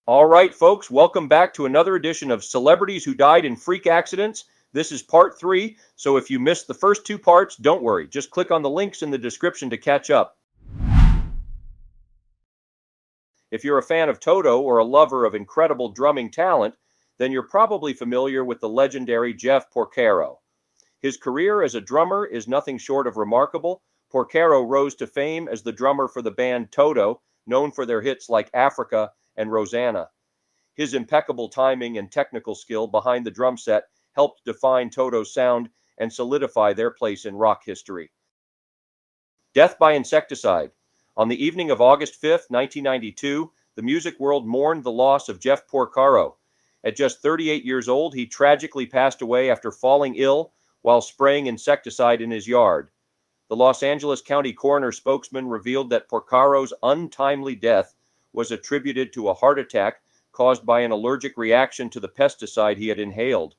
All right, folks, welcome back to another edition of Celebrities Who Died in Freak Accidents. This is part 3, so if you missed the first 2 parts, don't worry. Just click on the links in the description to catch up. If you're a fan of Toto or a lover of incredible drumming talent, then you're probably familiar with the legendary Jeff Porcaro. His career as a drummer is nothing short of remarkable. Porcaro rose to fame as the drummer for the band Toto, known for their hits like Africa and Rosanna. His impeccable timing and technical skill behind the drum set helped define Toto's sound and solidify their place in rock history. Death by insecticide. On the evening of August 5, 1992, the music world mourned the loss of Jeff Porcaro. At just 38 years old, he tragically passed away after falling ill while spraying insecticide in his yard. The Los Angeles County coroner spokesman revealed that Porcaro's untimely death was attributed to a heart attack caused by an allergic reaction to the pesticide he had inhaled.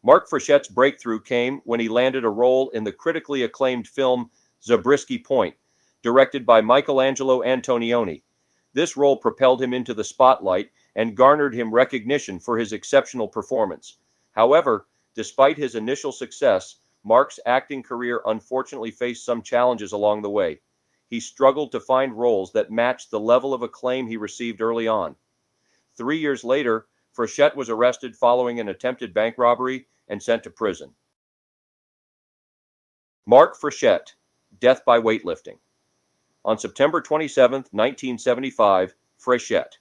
Mark Frichette's breakthrough came when he landed a role in the critically acclaimed film Zabriskie Point, directed by Michelangelo Antonioni. This role propelled him into the spotlight and garnered him recognition for his exceptional performance. However, despite his initial success, Mark's acting career unfortunately faced some challenges along the way. He struggled to find roles that matched the level of acclaim he received early on. 3 years later, Frechette was arrested following an attempted bank robbery and sent to prison. Mark Frechette, death by weightlifting. On September 27, 1975, Frechette,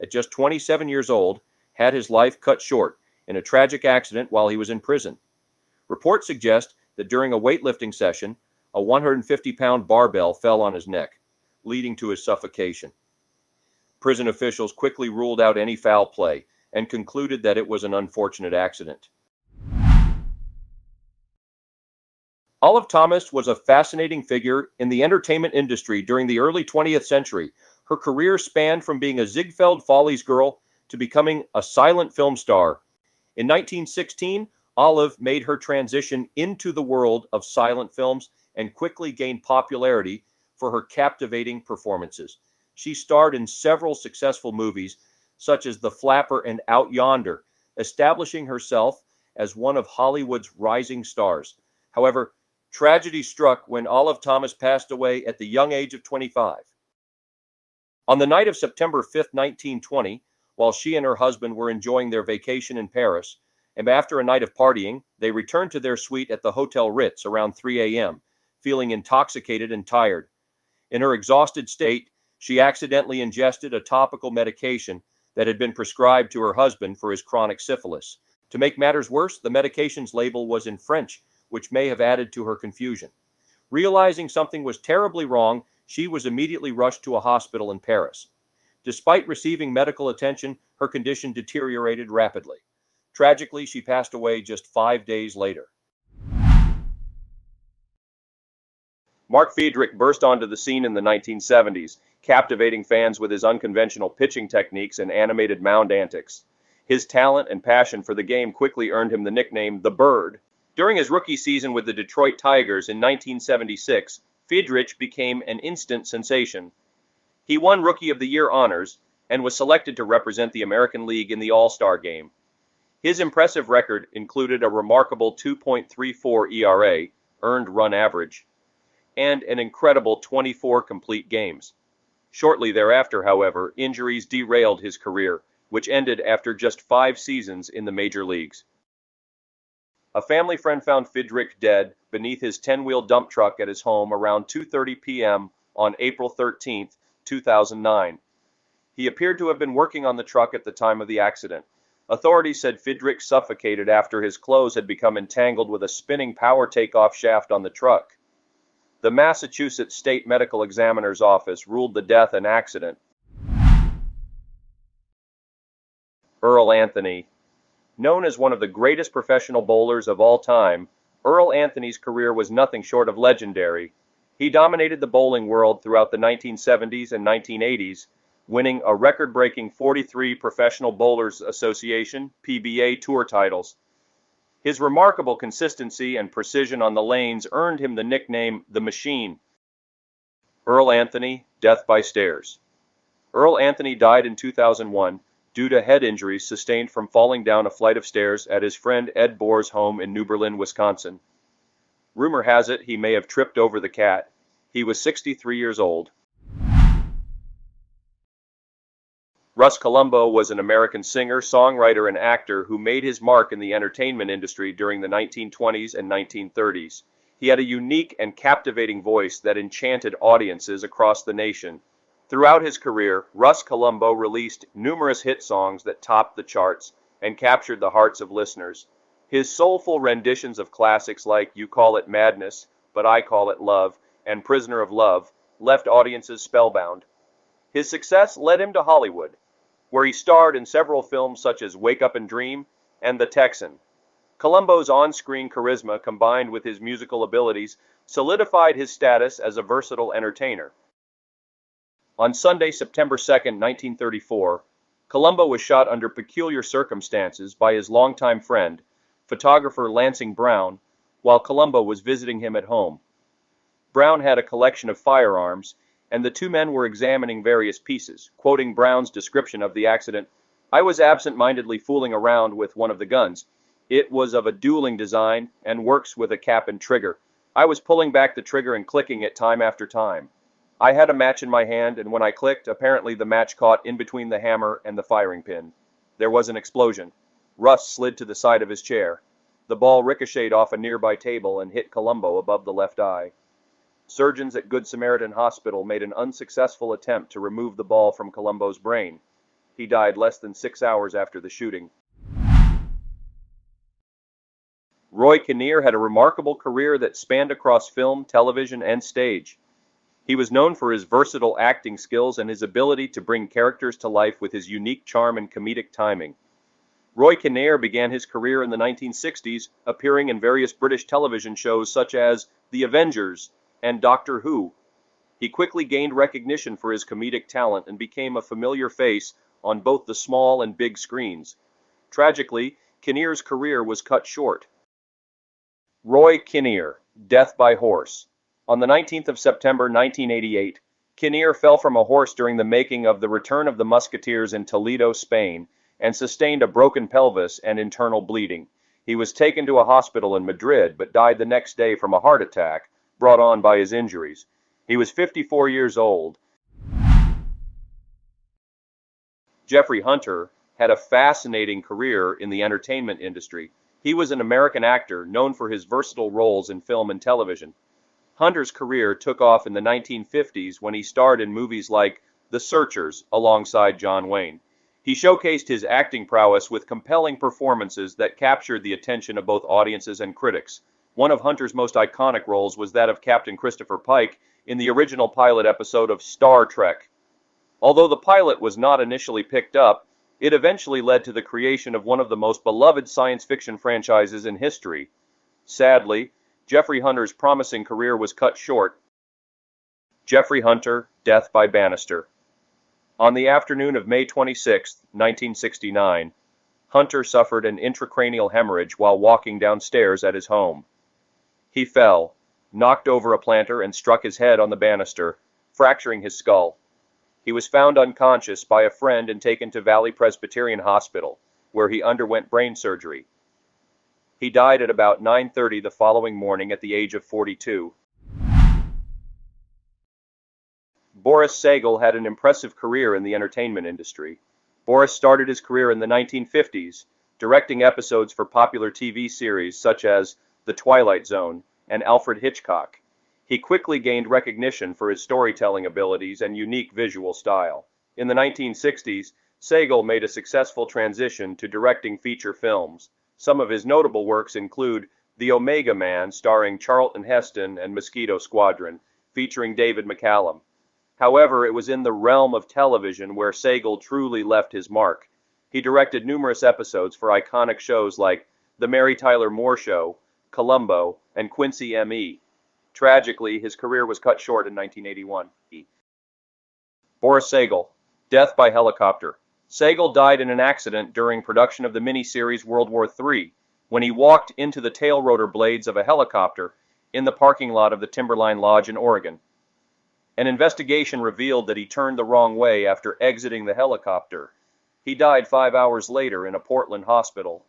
at just 27 years old, had his life cut short in a tragic accident while he was in prison. Reports suggest that during a weightlifting session, a 150-pound barbell fell on his neck, leading to his suffocation. Prison officials quickly ruled out any foul play and concluded that it was an unfortunate accident. Olive Thomas was a fascinating figure in the entertainment industry during the early 20th century. Her career spanned from being a Ziegfeld Follies girl to becoming a silent film star. In 1916, Olive made her transition into the world of silent films and quickly gained popularity for her captivating performances. She starred in several successful movies, such as The Flapper and Out Yonder, establishing herself as one of Hollywood's rising stars. However, tragedy struck when Olive Thomas passed away at the young age of 25. On the night of September 5, 1920, while she and her husband were enjoying their vacation in Paris, and after a night of partying, they returned to their suite at the Hotel Ritz around 3 a.m., feeling intoxicated and tired. In her exhausted state, she accidentally ingested a topical medication that had been prescribed to her husband for his chronic syphilis. To make matters worse, the medication's label was in French, which may have added to her confusion. Realizing something was terribly wrong, she was immediately rushed to a hospital in Paris. Despite receiving medical attention, her condition deteriorated rapidly. Tragically, she passed away just 5 days later. Mark Fedrick burst onto the scene in the 1970s, captivating fans with his unconventional pitching techniques and animated mound antics. His talent and passion for the game quickly earned him the nickname The Bird. During his rookie season with the Detroit Tigers in 1976, Fedrick became an instant sensation. He won Rookie of the Year honors and was selected to represent the American League in the All-Star Game. His impressive record included a remarkable 2.34 ERA, earned run average, and an incredible 24 complete games. Shortly thereafter, however, injuries derailed his career, which ended after just 5 seasons in the major leagues. A family friend found Fedrick dead beneath his 10-wheel dump truck at his home around 2:30 p.m. on April 13, 2009. He appeared to have been working on the truck at the time of the accident. Authorities said Fedrick suffocated after his clothes had become entangled with a spinning power takeoff shaft on the truck. The Massachusetts State Medical Examiner's Office ruled the death an accident. Earl Anthony. Known as one of the greatest professional bowlers of all time, Earl Anthony's career was nothing short of legendary. He dominated the bowling world throughout the 1970s and 1980s, winning a record-breaking 43 Professional Bowlers Association (PBA) tour titles. His remarkable consistency and precision on the lanes earned him the nickname The Machine. Earl Anthony, death by stairs. Earl Anthony died in 2001 due to head injuries sustained from falling down a flight of stairs at his friend Ed Bohr's home in New Berlin, Wisconsin. Rumor has it he may have tripped over the cat. He was 63 years old. Russ Columbo was an American singer, songwriter, and actor who made his mark in the entertainment industry during the 1920s and 1930s. He had a unique and captivating voice that enchanted audiences across the nation. Throughout his career, Russ Columbo released numerous hit songs that topped the charts and captured the hearts of listeners. His soulful renditions of classics like You Call It Madness, But I Call It Love, and Prisoner of Love left audiences spellbound. His success led him to Hollywood, where he starred in several films such as Wake Up and Dream and The Texan. Columbo's on-screen charisma combined with his musical abilities solidified his status as a versatile entertainer. On Sunday, September 2, 1934, Columbo was shot under peculiar circumstances by his longtime friend, photographer Lansing Brown, while Columbo was visiting him at home. Brown had a collection of firearms, and the two men were examining various pieces. Quoting Brown's description of the accident, "I was absent-mindedly fooling around with one of the guns. It was of a dueling design and works with a cap and trigger. I was pulling back the trigger and clicking it time after time. I had a match in my hand, and when I clicked, apparently the match caught in between the hammer and the firing pin. There was an explosion. Russ slid to the side of his chair. The ball ricocheted off a nearby table and hit Columbo above the left eye. Surgeons at Good Samaritan Hospital made an unsuccessful attempt to remove the ball from Columbo's brain. He died less than 6 hours after the shooting." Roy Kinnear had a remarkable career that spanned across film, television, and stage. He was known for his versatile acting skills and his ability to bring characters to life with his unique charm and comedic timing. Roy Kinnear began his career in the 1960s, appearing in various British television shows such as The Avengers and Doctor Who. He quickly gained recognition for his comedic talent and became a familiar face on both the small and big screens. Tragically, Kinnear's career was cut short. Roy Kinnear, death by horse. On the 19th of September 1988, Kinnear fell from a horse during the making of The Return of the Musketeers in Toledo, Spain, and sustained a broken pelvis and internal bleeding. He was taken to a hospital in Madrid, but died the next day from a heart attack brought on by his injuries. He was 54 years old. Jeffrey Hunter had a fascinating career in the entertainment industry. He was an American actor known for his versatile roles in film and television. Hunter's career took off in the 1950s when he starred in movies like The Searchers alongside John Wayne. He showcased his acting prowess with compelling performances that captured the attention of both audiences and critics. One of Hunter's most iconic roles was that of Captain Christopher Pike in the original pilot episode of Star Trek. Although the pilot was not initially picked up, it eventually led to the creation of one of the most beloved science fiction franchises in history. Sadly, Jeffrey Hunter's promising career was cut short. Jeffrey Hunter, death by banister. On the afternoon of May 26, 1969, Hunter suffered an intracranial hemorrhage while walking downstairs at his home. He fell, knocked over a planter, and struck his head on the banister, fracturing his skull. He was found unconscious by a friend and taken to Valley Presbyterian Hospital, where he underwent brain surgery. He died at about 9:30 the following morning at the age of 42. Boris Seltzer had an impressive career in the entertainment industry. Boris started his career in the 1950s, directing episodes for popular TV series such as The Twilight Zone and Alfred Hitchcock. He quickly gained recognition for his storytelling abilities and unique visual style. In the 1960s, Seltzer made a successful transition to directing feature films. Some of his notable works include The Omega Man, starring Charlton Heston, and Mosquito Squadron, featuring David McCallum. However, it was in the realm of television where Seltzer truly left his mark. He directed numerous episodes for iconic shows like The Mary Tyler Moore Show, Columbo, and Quincy M.E. Tragically, his career was cut short in 1981. Boris Seltzer, death by helicopter. Seltzer died in an accident during production of the miniseries World War III, when he walked into the tail rotor blades of a helicopter in the parking lot of the Timberline Lodge in Oregon. An investigation revealed that he turned the wrong way after exiting the helicopter. He died 5 hours later in a Portland hospital.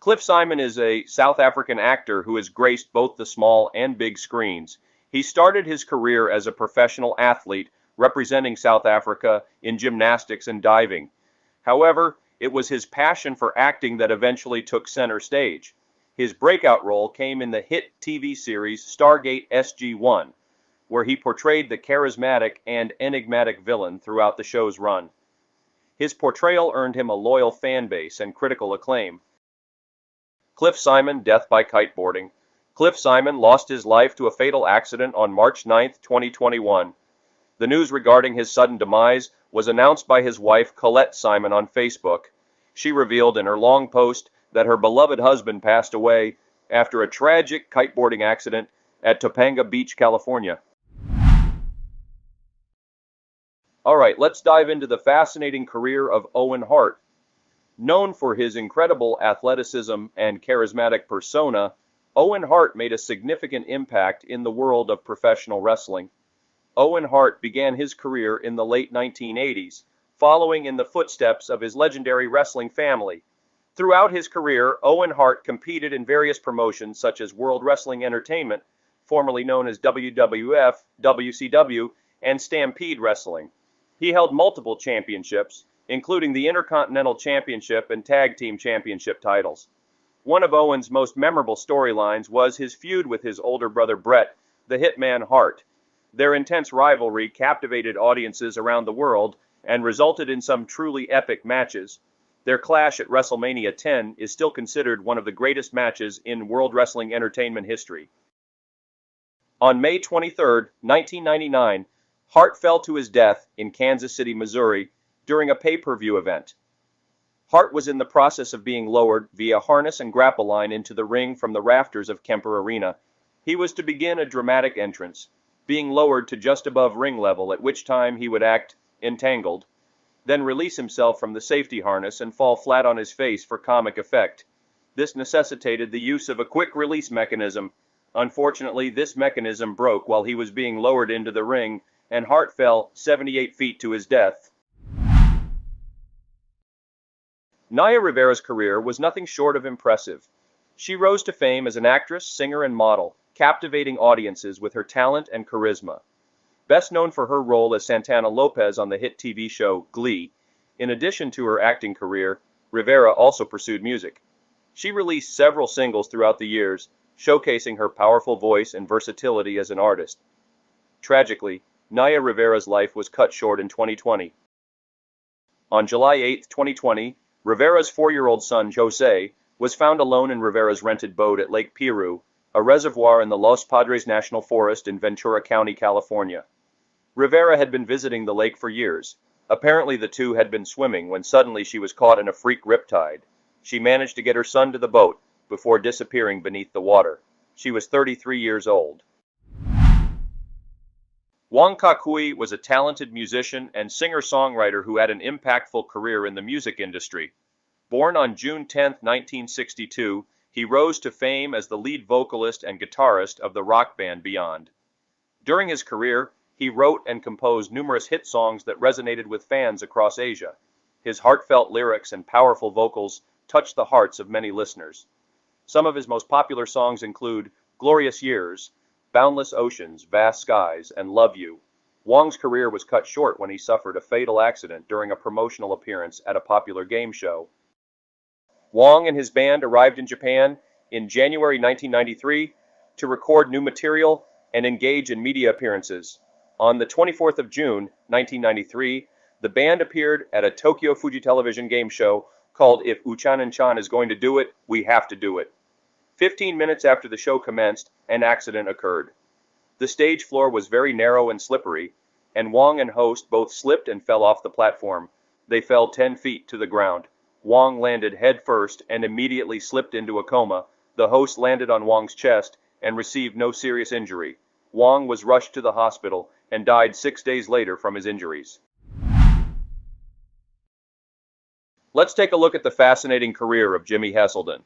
Cliff Simon is a South African actor who has graced both the small and big screens. He started his career as a professional athlete representing South Africa in gymnastics and diving. However, it was his passion for acting that eventually took center stage. His breakout role came in the hit TV series Stargate SG-1, where he portrayed the charismatic and enigmatic villain throughout the show's run. His portrayal earned him a loyal fan base and critical acclaim. Cliff Simon, death by kiteboarding. Cliff Simon lost his life to a fatal accident on March 9, 2021. The news regarding his sudden demise was announced by his wife Colette Simon on Facebook. She revealed in her long post that her beloved husband passed away after a tragic kiteboarding accident at Topanga Beach, California. Alright, let's dive into the fascinating career of Owen Hart. Known for his incredible athleticism and charismatic persona, Owen Hart made a significant impact in the world of professional wrestling. Owen Hart began his career in the late 1980s, following in the footsteps of his legendary wrestling family. Throughout his career, Owen Hart competed in various promotions such as World Wrestling Entertainment, formerly known as WWF, WCW, and Stampede Wrestling. He held multiple championships, including the Intercontinental Championship and Tag Team Championship titles. One of Owen's most memorable storylines was his feud with his older brother Bret, the Hitman Hart. Their intense rivalry captivated audiences around the world and resulted in some truly epic matches. Their clash at WrestleMania 10 is still considered one of the greatest matches in World Wrestling Entertainment history. On May 23, 1999, Hart fell to his death in Kansas City, Missouri, during a pay-per-view event. Hart was in the process of being lowered via harness and grapple line into the ring from the rafters of Kemper Arena. He was to begin a dramatic entrance, being lowered to just above ring level, at which time he would act entangled, then release himself from the safety harness and fall flat on his face for comic effect. This necessitated the use of a quick release mechanism. Unfortunately, this mechanism broke while he was being lowered into the ring, and Hart fell 78 feet to his death. Nia Rivera's career was nothing short of impressive. She rose to fame as an actress, singer, and model, captivating audiences with her talent and charisma. Best known for her role as Santana Lopez on the hit TV show Glee, in addition to her acting career, Rivera also pursued music. She released several singles throughout the years, showcasing her powerful voice and versatility as an artist. Tragically, Nia Rivera's life was cut short in 2020. On July 8, 2020, Rivera's 4-year-old son, Jose, was found alone in Rivera's rented boat at Lake Piru, a reservoir in the Los Padres National Forest in Ventura County, California. Rivera had been visiting the lake for years. Apparently the two had been swimming when suddenly she was caught in a freak riptide. She managed to get her son to the boat before disappearing beneath the water. She was 33 years old. Wong Kakui was a talented musician and singer-songwriter who had an impactful career in the music industry. Born on June 10, 1962, he rose to fame as the lead vocalist and guitarist of the rock band Beyond. During his career, he wrote and composed numerous hit songs that resonated with fans across Asia. His heartfelt lyrics and powerful vocals touched the hearts of many listeners. Some of his most popular songs include Glorious Years, Boundless Oceans, Vast Skies, and Love You. Wong's career was cut short when he suffered a fatal accident during a promotional appearance at a popular game show. Wong and his band arrived in Japan in January 1993 to record new material and engage in media appearances. On the 24th of June, 1993, the band appeared at a Tokyo Fuji Television game show called If Uchanan-chan is Going to Do It, We Have to Do It. 15 minutes after the show commenced, an accident occurred. The stage floor was very narrow and slippery, and Wong and host both slipped and fell off the platform. They fell 10 feet to the ground. Wong landed head first and immediately slipped into a coma. The host landed on Wong's chest and received no serious injury. Wong was rushed to the hospital and died 6 days later from his injuries. Let's take a look at the fascinating career of Jimmy Heselden.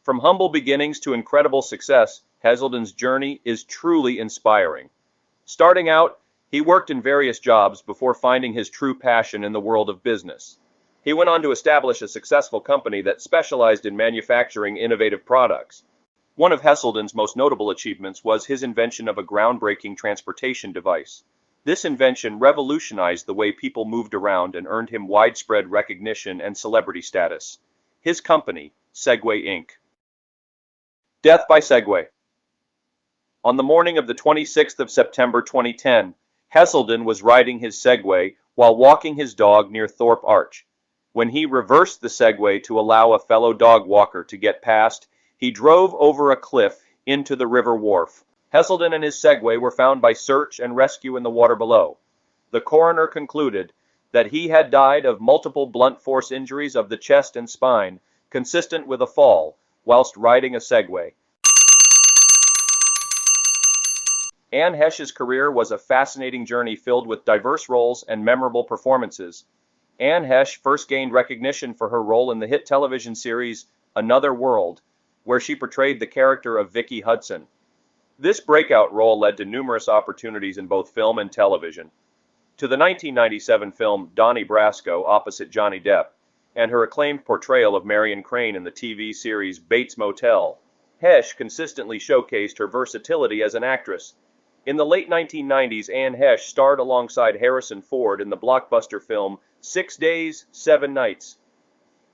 From humble beginnings to incredible success, Heselden's journey is truly inspiring. Starting out, he worked in various jobs before finding his true passion in the world of business. He went on to establish a successful company that specialized in manufacturing innovative products. One of Heselden's most notable achievements was his invention of a groundbreaking transportation device. This invention revolutionized the way people moved around and earned him widespread recognition and celebrity status. His company, Segway Inc. Death by Segway. On the morning of the 26th of September 2010, Heselden was riding his Segway while walking his dog near Thorpe Arch. When he reversed the Segway to allow a fellow dog walker to get past, he drove over a cliff into the river wharf. Heselden and his Segway were found by search and rescue in the water below. The coroner concluded that he had died of multiple blunt force injuries of the chest and spine, consistent with a fall, whilst riding a Segway. Anne Hesh's career was a fascinating journey filled with diverse roles and memorable performances. Anne Hesh first gained recognition for her role in the hit television series Another World, where she portrayed the character of Vicky Hudson. This breakout role led to numerous opportunities in both film and television. To the 1997 film Donnie Brasco opposite Johnny Depp, and her acclaimed portrayal of Marion Crane in the TV series Bates Motel, Hesh consistently showcased her versatility as an actress. In the late 1990s, Anne Hesh starred alongside Harrison Ford in the blockbuster film 6 Days, 7 Nights.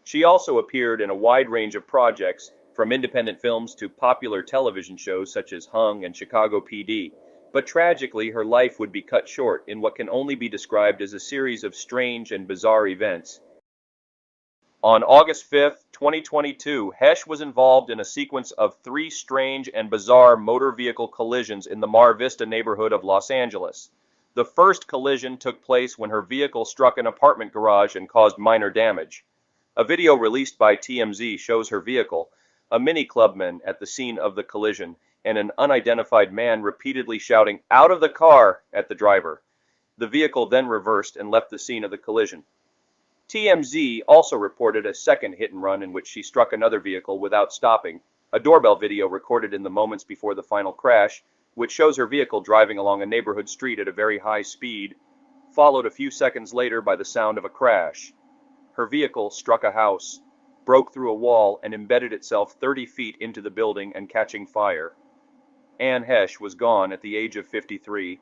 She also appeared in a wide range of projects, from independent films to popular television shows such as Hung and Chicago PD. But tragically, her life would be cut short in what can only be described as a series of strange and bizarre events. On August 5, 2022, Hesh was involved in a sequence of 3 strange and bizarre motor vehicle collisions in the Mar Vista neighborhood of Los Angeles. The first collision took place when her vehicle struck an apartment garage and caused minor damage. A video released by TMZ shows her vehicle, a mini clubman at the scene of the collision, and an unidentified man repeatedly shouting, "Out of the car!" at the driver. The vehicle then reversed and left the scene of the collision. TMZ also reported a second hit-and-run in which she struck another vehicle without stopping. A doorbell video recorded in the moments before the final crash, which shows her vehicle driving along a neighborhood street at a very high speed, followed a few seconds later by the sound of a crash. Her vehicle struck a house, broke through a wall, and embedded itself 30 feet into the building and catching fire. Anne Hesh was gone at the age of 53.